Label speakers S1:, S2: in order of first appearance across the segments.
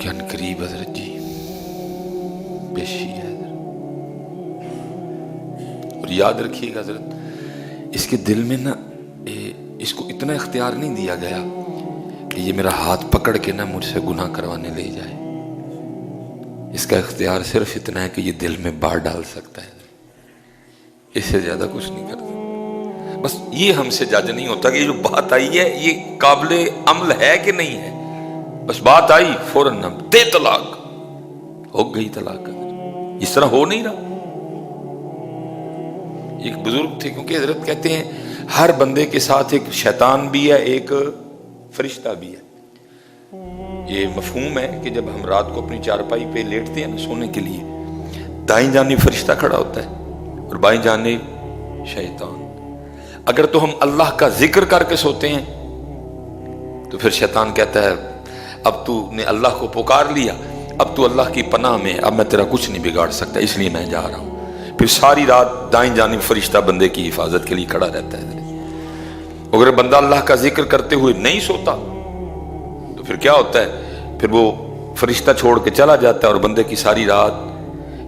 S1: کے ان قریب حضرت جی پیشی ہے حضرت. اور یاد رکھیے گا حضرت اس کے دل میں نا اس کو اتنا اختیار نہیں دیا گیا کہ یہ میرا ہاتھ پکڑ کے نا مجھ سے گناہ کروانے لے جائے. اس کا اختیار صرف اتنا ہے کہ یہ دل میں بار ڈال سکتا ہے، اس سے زیادہ کچھ نہیں کرتا. بس یہ ہم سے جج نہیں ہوتا کہ یہ جو بات آئی ہے یہ قابل عمل ہے کہ نہیں ہے. بس بات آئی فوراً دے طلاق، ہو گئی طلاق. اس طرح ہو نہیں رہا. ایک بزرگ تھے، کیونکہ حضرت کہتے ہیں ہر بندے کے ساتھ ایک شیطان بھی ہے، ایک فرشتہ بھی ہے. یہ مفہوم ہے کہ جب ہم رات کو اپنی چارپائی پہ لیٹتے ہیں نا سونے کے لیے، دائیں جانب فرشتہ کھڑا ہوتا ہے اور بائیں جانب شیطان. اگر تو ہم اللہ کا ذکر کر کے سوتے ہیں تو پھر شیطان کہتا ہے اب تو نے اللہ کو پکار لیا، اب تو اللہ کی پناہ میں، اب میں تیرا کچھ نہیں بگاڑ سکتا، اس لیے میں جا رہا ہوں. پھر ساری رات دائیں جانب فرشتہ بندے کی حفاظت کے لیے کھڑا رہتا ہے. اگر بندہ اللہ کا ذکر کرتے ہوئے نہیں سوتا تو پھر کیا ہوتا ہے؟ پھر وہ فرشتہ چھوڑ کے چلا جاتا ہے اور بندے کی ساری رات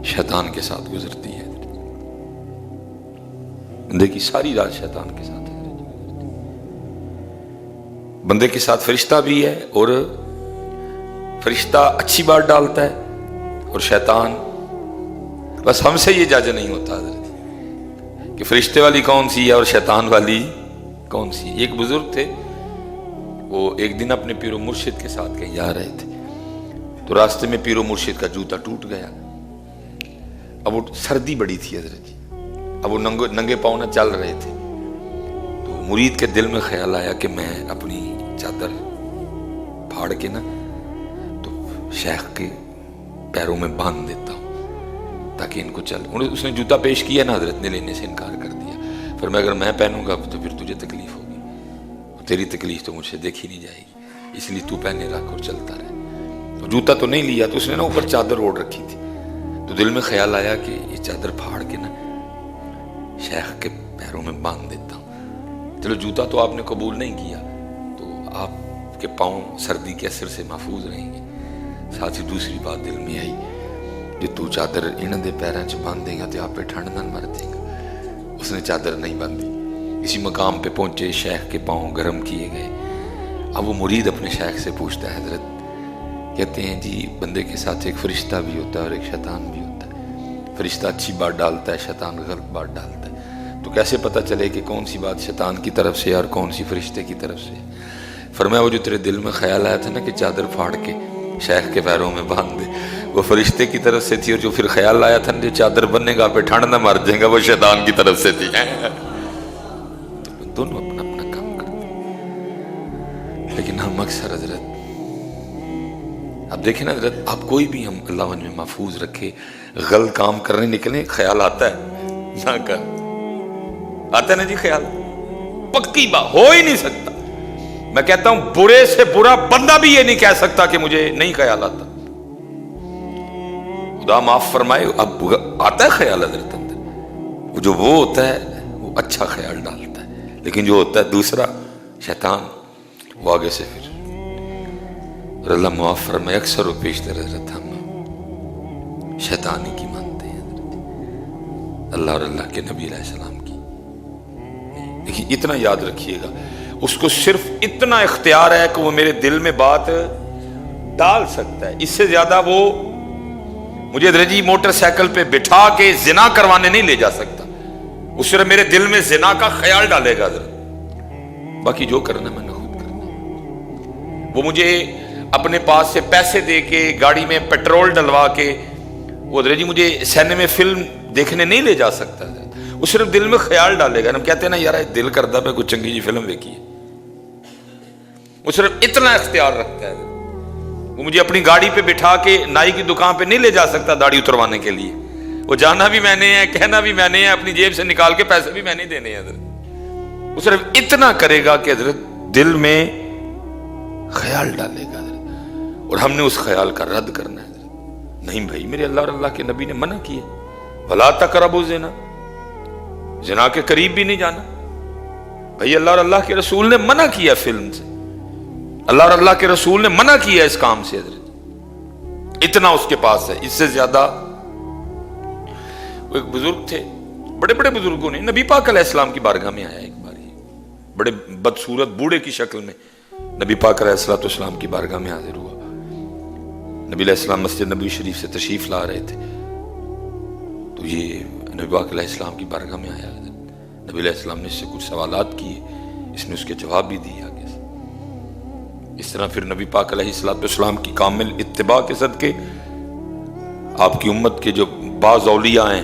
S1: شیطان کے ساتھ گزرتی ہے. بندے کی ساری رات شیطان کے ساتھ ہے. بندے کے ساتھ فرشتہ بھی ہے، اور فرشتہ اچھی بات ڈالتا ہے اور شیطان. بس ہم سے یہ جج نہیں ہوتا حضرت کہ فرشتے والی کون سی ہے اور شیطان والی کون سی. ایک بزرگ تھے، وہ ایک دن اپنے پیر و مرشد کے ساتھ کہیں جا رہے تھے، تو راستے میں پیر و مرشد کا جوتا ٹوٹ گیا. اب وہ سردی بڑی تھی حضرت جی، اب وہ ننگے پاؤں نہ چل رہے تھے. تو مرید کے دل میں خیال آیا کہ میں اپنی چادر پھاڑ کے نا تو شیخ کے پیروں میں باندھ دیتا ہوں تاکہ ان کو چل. اس نے جوتا پیش کیا نا، حضرت نے لینے سے انکار کر دیا. پھر میں اگر میں پہنوں گا تو پھر تجھے تکلیف ہوگی، تیری تکلیف تو مجھ سے دیکھی نہیں جائے گی، اس لیے تو پہنے رکھ اور چلتا رہے. تو جوتا تو نہیں لیا، تو اس نے نا اوپر چادر اوڑھ رکھی تھی. تو دل میں خیال آیا کہ یہ چادر پھاڑ کے نا شیخ کے پیروں میں باندھ دیتا ہوں. چلو جوتا تو آپ نے قبول نہیں کیا، تو آپ کے پاؤں سردی کے اثر سے محفوظ رہیں گے. ساتھ ہی دوسری بات دل میں آئی، جو تو چادر انہاں دے پیراں چ باندھ دے گا تو آپ پہ ٹھنڈ نہ مر جائے گا. اس نے چادر نہیں باندھی. اسی مقام پہ پہنچے، شیخ کے پاؤں گرم کیے گئے. اب وہ مرید اپنے شیخ سے پوچھتا ہے، حضرت کہتے ہیں جی بندے کے ساتھ ایک فرشتہ بھی ہوتا ہے اور ایک شیطان بھی ہوتا ہے. فرشتہ اچھی بات ڈالتا ہے، شیطان غلط بات ڈالتا ہے. تو کیسے پتہ چلے کہ کون سی بات شیطان کی طرف سے اور کون سی فرشتے کی طرف سے؟ فرمایا وہ جو تیرے دل میں خیال آیا تھا نا کہ چادر پھاڑ کے شیخ کے پیروں میں باندھ دے، وہ فرشتے کی طرف سے تھی. اور جو پھر خیال آیا تھا نا جو چادر بننے گا پہ ٹھنڈ نہ مر جائے گا، وہ شیطان کی طرف سے تھی. دونوں اپنا اپنا کام کرتے ہیں، لیکن ہم اکثر حضرت اب دیکھیں نا حضرت، آپ کوئی بھی ہم اللہ میں محفوظ رکھے، غلط کام کرنے نکلیں خیال آتا ہے نہ کر، آتا ہے نا جی خیال، پکی بات ہو ہی نہیں سکتا. میں کہتا ہوں برے سے برا بندہ بھی یہ نہیں کہہ سکتا کہ مجھے نہیں خیال آتا. خدا معاف فرمائے، اب آتا ہے خیال حضرت اندر، جو وہ ہوتا ہے وہ اچھا خیال ڈالتا ہے، لیکن جو ہوتا ہے دوسرا شیطان، وہ آگے سے پھر. اور اللہ معاف فرمائے اکثر و بیشتر حضرت ہم شیطانی کی مانتے ہیں حضرت، اللہ اور اللہ کے نبی علیہ السلام کی. لیکن اتنا یاد رکھیے گا، اس کو صرف اتنا اختیار ہے کہ وہ میرے دل میں بات ڈال سکتا ہے. اس سے زیادہ وہ مجھے حضرت جی موٹر سائیکل پہ بٹھا کے زنا کروانے نہیں لے جا سکتا. وہ صرف میرے دل میں زنا کا خیال ڈالے گا حضرت، باقی جو کرنا میں نے خود کرنا. وہ مجھے اپنے پاس سے پیسے دے کے گاڑی میں پیٹرول ڈلوا کے وہ حضرت جی مجھے سینما فلم دیکھنے نہیں لے جا سکتا. وہ صرف دل میں خیال ڈالے گا. ہم کہتے ہیں نا یار دل کردا پہ کوئی چنگی جی فلم دیکھی ہے، وہ صرف اتنا اختیار رکھتا ہے. وہ مجھے اپنی گاڑی پہ بٹھا کے نائی کی دکان پہ نہیں لے جا سکتا داڑھی اتروانے کے لیے. وہ جانا بھی میں نے ہے، کہنا بھی میں نے ہے، اپنی جیب سے نکال کے پیسے بھی میں نے دینے ہیں حضرت. وہ صرف اتنا کرے گا کہ حضرت دل میں خیال ڈالے گا حضرت، اور ہم نے اس خیال کا رد کرنا ہے حضرت. نہیں بھائی، میرے اللہ اور اللہ کے نبی نے منع کیا، وَلَا تَقْرَبُوا الزِّنَا، زنا کے قریب بھی نہیں جانا. بھائی اللہ اور اللہ کے رسول نے منع کیا فلم سے، اللہ اور اللہ کے رسول نے منع کیا اس کام سے حضرت. اتنا اس کے پاس ہے. اس سے زیادہ وہ ایک بزرگ تھے, بڑے بڑے بزرگوں نے, نبی پاک علیہ السلام کی بارگاہ میں آیا ایک بار, بڑے بدصورت بوڑھے کی شکل میں نبی پاک علیہ السلام کی بارگاہ میں حاضر ہوا. نبی علیہ السلام مسجد نبوی شریف سے تشریف لا رہے تھے, تو یہ نبی پاک علیہ السلام کی بارگاہ میں آیا. نبی علیہ السلام نے اس سے کچھ سوالات کیے, اس نے اس کے جواب بھی دیے آگے سے. اس طرح پھر نبی پاک علیہ السلام کی کامل اتباع کے صدقے آپ کی امت کے جو بعض اولیاء ہیں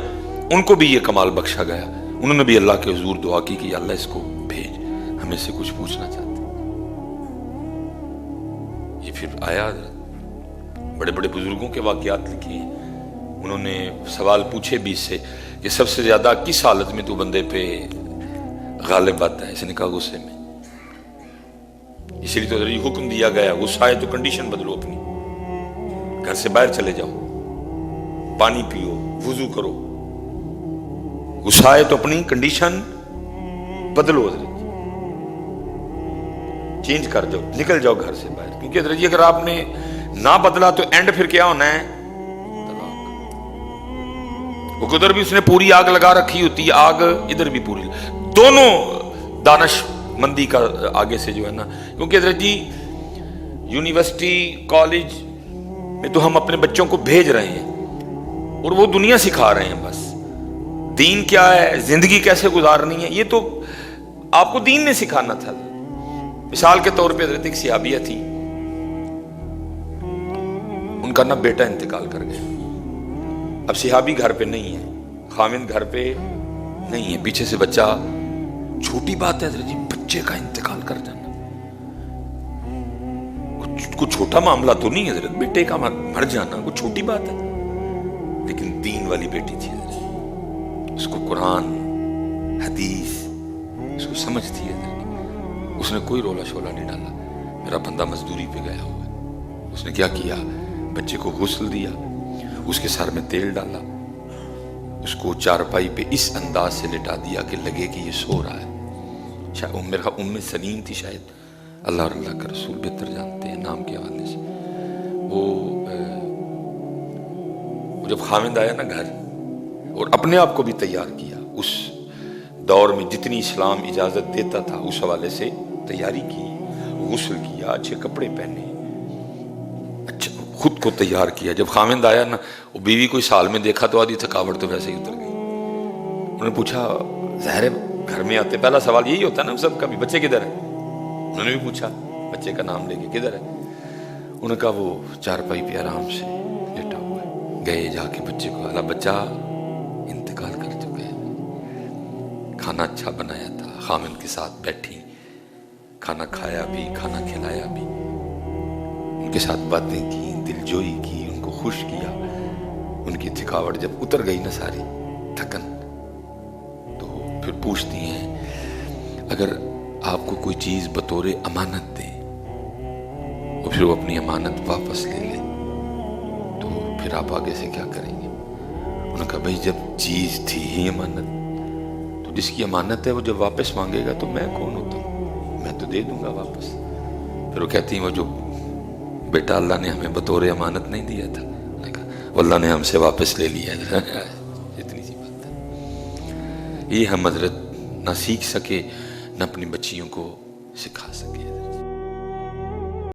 S1: ان کو بھی یہ کمال بخشا گیا. انہوں نے بھی اللہ کے حضور دعا کی کہ اللہ اس کو بھیج, ہمیں سے کچھ پوچھنا چاہتے. یہ پھر آیا, بڑے بڑے بزرگوں کے واقعات لکھے ہیں. انہوں نے سوال پوچھے بھی اس سے کہ سب سے زیادہ کس حالت میں تو بندے پہ غالب آتا ہے. اس نے کہا غصے میں. اسی لیے تو حکم دیا گیا غصہ ہے تو کنڈیشن بدلو اپنی, گھر سے باہر چلے جاؤ, پانی پیو, وضو کرو. غصہ ہے تو اپنی کنڈیشن بدلو, چینج کر جاؤ, نکل جاؤ گھر سے باہر. کیونکہ حضرت جی اگر آپ نے نہ بدلا تو اینڈ پھر کیا ہونا ہے, وہ ادھر بھی اس نے پوری آگ لگا رکھی ہوتی ہے, آگ ادھر بھی پوری, دونوں دانش مندی کا آگے سے جو ہے نا. کیونکہ حضرت جی یونیورسٹی کالج میں تو ہم اپنے بچوں کو بھیج رہے ہیں اور وہ دنیا سکھا رہے ہیں, بس دین کیا ہے, زندگی کیسے گزارنی ہے, یہ تو آپ کو دین نے سکھانا تھا. مثال کے طور پہ حضرت ایک صحابیہ تھی, ان کا نا بیٹا انتقال کر گیا. اب صحابی گھر پہ نہیں ہے, خاوند گھر پہ نہیں ہے, پیچھے سے بچہ, چھوٹی بات ہے حضرت جی بچے کا انتقال کر جانا, کچھ چھوٹا معاملہ تو نہیں حضرت, بیٹے کا مر جانا کوئی چھوٹی بات ہے. لیکن دین والی بیٹی تھی حضرت, اس کو قرآن حدیث اس کو سمجھ تھی حضرت. اس نے کوئی رولا شولا نہیں ڈالا, میرا بندہ مزدوری پہ گیا ہوا ہے. اس نے کیا کیا, بچے کو غسل دیا, اس کے سر میں تیل ڈالا, اس کو چارپائی پہ اس انداز سے لٹا دیا کہ لگے کہ یہ سو رہا ہے. میرا ام سلیم تھی شاید, اللہ اور اللہ کا رسول بہتر جانتے ہیں نام کے حوالے سے. وہ جب خاوند آیا نا گھر اور اپنے آپ کو بھی تیار کیا, اس دور میں جتنی اسلام اجازت دیتا تھا اس حوالے سے تیاری کی, غسل کیا, اچھے کپڑے پہنے, اچھا خود کو تیار کیا. جب خاوند آیا نا, وہ بیوی کو اس حال میں دیکھا تو آدھی تھکاوٹ تو ویسے ہی اتر گئی. انہوں نے پوچھا, ظاہر گھر میں آتے پہلا سوال یہی ہوتا ہے نا سب کا بھی, بچے کدھر ہے. انہوں نے بھی پوچھا بچے کا نام لے کے, کدھر ہے. انہوں نے کہا وہ چارپائی پہ آرام سے لیٹا ہوا ہے. گئے جا کے بچے کو, اللہ بچہ انتقال کر چکا ہے. کھانا اچھا بنایا تھا, خاوند کے ساتھ بیٹھی, کھانا کھایا بھی, کھانا کھلایا بھی, ان کے ساتھ باتیں کی, دل جوئی کی, ان کو خوش کیا. ان کی تھکاوٹ جب اتر گئی نا ساری تھکن, تو پھر پوچھتی ہیں اگر آپ کو کوئی چیز بطور امانت دے اور پھر وہ اپنی امانت واپس لے لے تو پھر آپ آگے سے کیا کریں گے. انہوں نے کہا بھائی جب چیز تھی ہی امانت, تو جس کی امانت ہے وہ جب واپس مانگے گا تو میں کون ہوتا ہوں, میں تو دے دوں گا واپس. پھر وہ کہتی ہیں وہ جو بیٹا اللہ نے ہمیں بطور امانت نہیں دیا تھا, اللہ نے ہم سے واپس لے لیا ہے. اتنی سی بات ہے. یہ ہم حضرت نہ سیکھ سکے نہ اپنی بچیوں کو سکھا سکے.